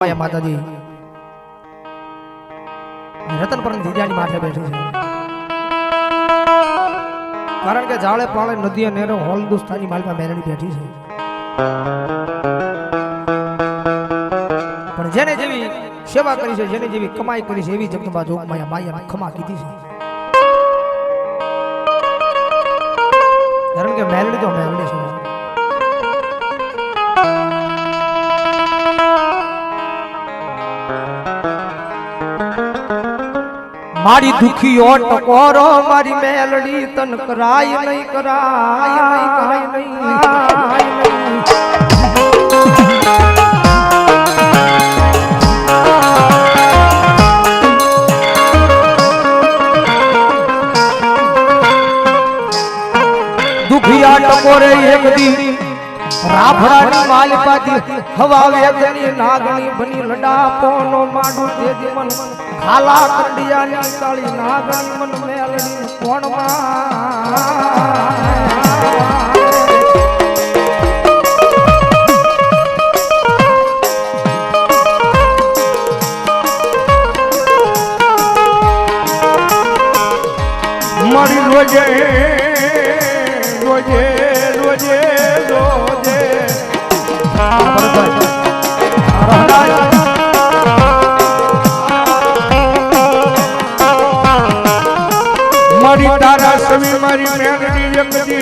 માતાજી રતન પર જીજાની માથે બેઠી છે કારણ કે જાળે પાળે નદી નેરો હોલ દુસ્તાની માલપા મેરડી બેઠી છે પણ જેને જેવી સેવા કરી છે જેને જેવી કમાઈ કરી છે એવી જગદંબા જોગમાયા માયાને ખમા કીધી છે કારણ કે મેરડી તો મેરડી છે मारी दुखी टकोरो मारी मेलड़ी तन कराय नहीं कराय नहीं कराय नहीं दुखिया टकोरे एक दी राभरानी मालिपाती हवा वेदनी नागनी बनी लडा पोनो माडू तेज मन खाला कंडिया नी काली नागनी मन मेलड़ी कोण मरी रोजे रोजे रोजे रोजे मारी तारा सभी मारी मेरडी जगदी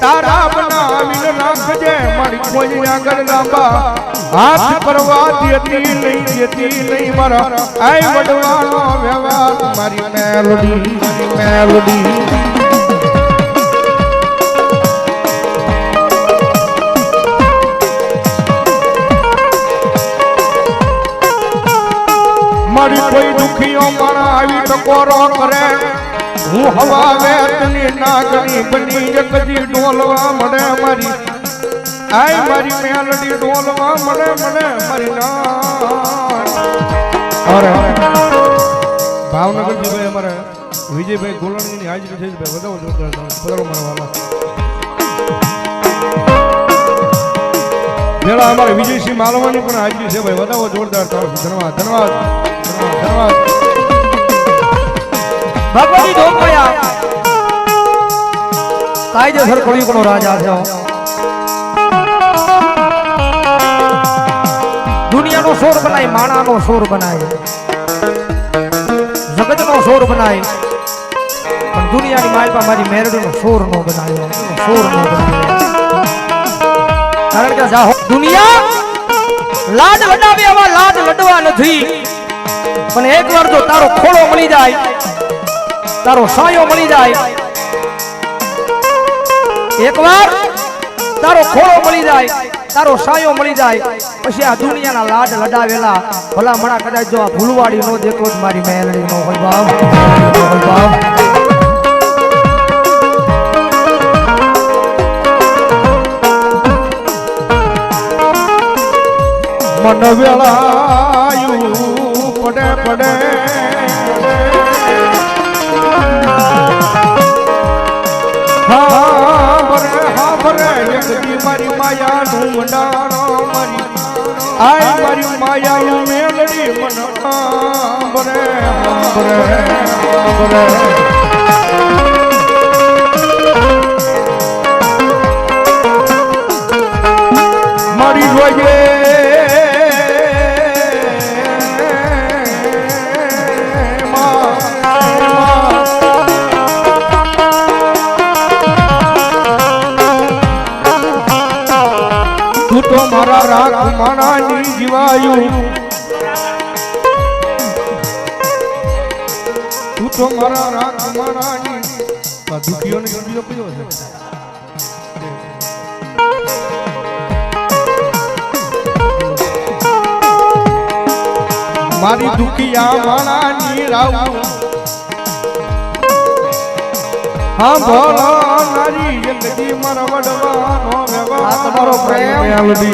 तारा बनावी राखजे मारी कोई आगर लांबा हाथ परवा देती नहीं मारा आई वडवानो व्यवहार मारी मेलोडी मारी कोई दुखियों मारा आवी टकोरो करे हूँ हवा वेतनी नागनी बनी जगदी डोलवा मडे मारी आई मारी मेलडी डोलवा मडे मारी ना अरे भावनगर जी भाई हमारे विजय भाई गोलणी ની હાજરી થઈ છે બતાવો જોરદાર પધારો મારા વાલા પેલા અમારે વિજયસિંહ માલવાની પણ હાજરી છે ભાઈ બતાવો જોરદાર ધન્યવાદ ધન્યવાદ ધન્યવાદ ભગવતી જોગમાયા કાયદેસર કળિયુગનો રાજા છે દુનિયાનો સોર બનાય માણાનો સોર બનાય જગતનો સોર બનાય પણ દુનિયાની માલપા મારી મેરડીનો સોર નો બનાવ્યો સોર નો બનાવ્યો કારણ કે જા દુનિયા લાડ લડાવે આવા લાડ લડવા નથી પણ એકવાર જો તારો ખોળો મળી જાય તારો સાયો મળી જાય એકવાર તારો ખોળો મળી જાય તારો સાયો મળી જાય પછી આ દુનિયાના લાડ લડાવેલા ભલા મણા કદાચ જો આ ભૂલવાડી નો દેતો જ મારી મેલડી નો હોય બાપ मन वेलायु पड़े पड़े हाँ भरे जगदी मारी माया ढूंढानो मारी आई मारी माया मेलड़ी मन भरे भरे मारी रोजे तो मारा राग माना नी जीवायु तू तो मारा राग माना नी दुखियों ने जुड़ियो कयो है मारी दुखिया माना नी राऊ हाँ बोलो नारी जगदी मर वडवानो व्यवहार तुम्हारो प्रेम मेलडी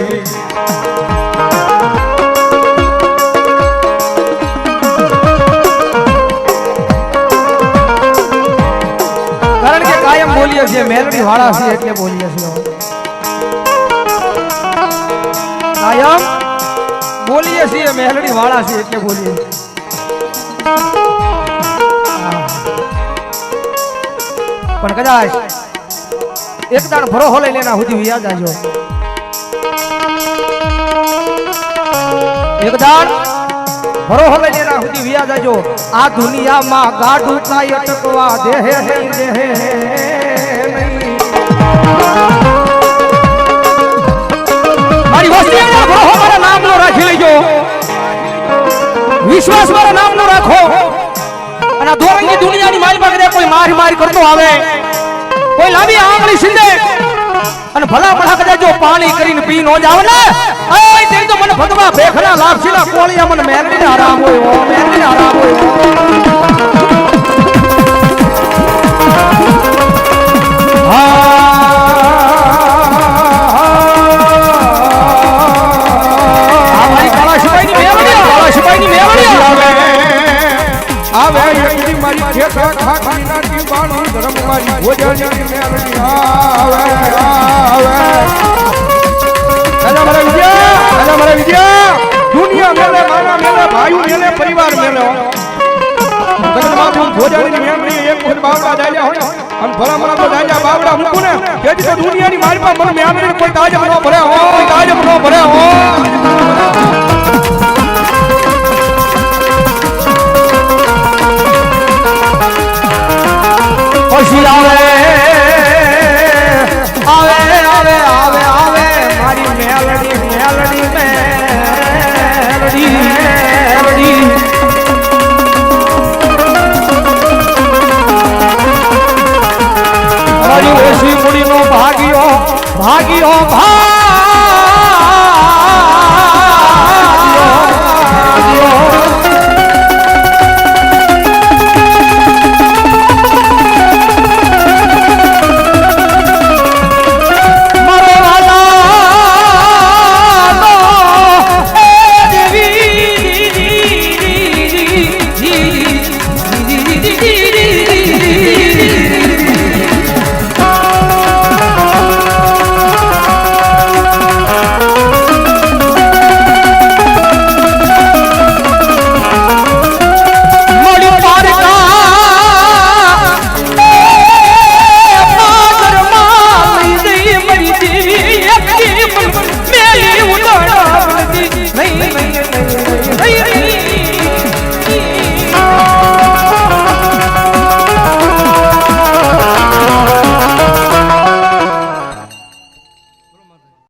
कारण के कायम बोलिए छे मेलडी वाला छे એટલે બોલીએ છીએ કાયમ બોલીએ બોલીએ છીએ મેલડી વાળા છીએ એટલે બોલીએ પણ કદાચ એક દાણ ભરોહો લઈ લેના સુધી વ્યાજ આજો એક દાણ ભરોહો લઈ લેના સુધી વ્યાજ આજો આ દુનિયામાં ગાડું કાય અટકવા દેહે દેહે મારી વસ્તી ભરોહો મારા નામનો રાખી લેજો વિશ્વાસ મારા નામનો રાખો અને દોરંગી દુનિયાની મારી પાસે કોઈ મારી કરતો આવે કોઈ લાવી આંગળી સિંધે અને ભલા ભલા કદાચ જો પાણી કરીને પી નો જાવ ને ઓય તે તો મને ભગવા ભેખના લાપસીના કોળિયા મને મેરડીને આરામ હોય મેરડીને આરામ હોય આ મારી કાળાશીબાઈની મેરડી આવે એકદી મારી ખેતા ખાખી નાખી બાણું ધર્મ મારી ભોજનની મેલડી આવે મારા વિજય દુનિયા મેલે મારા મેલે ભાઈ મેલે પરિવાર મેલે તગન માથું ભોજનની મેલડી એક વખત બાવડા દાયા હોય અને ભલા મરા તો દાયા બાવડા મૂકું ને તેથી તો દુનિયાની મારી પાસે મને મેલડી કોઈ તાજબ ન ભરે હોય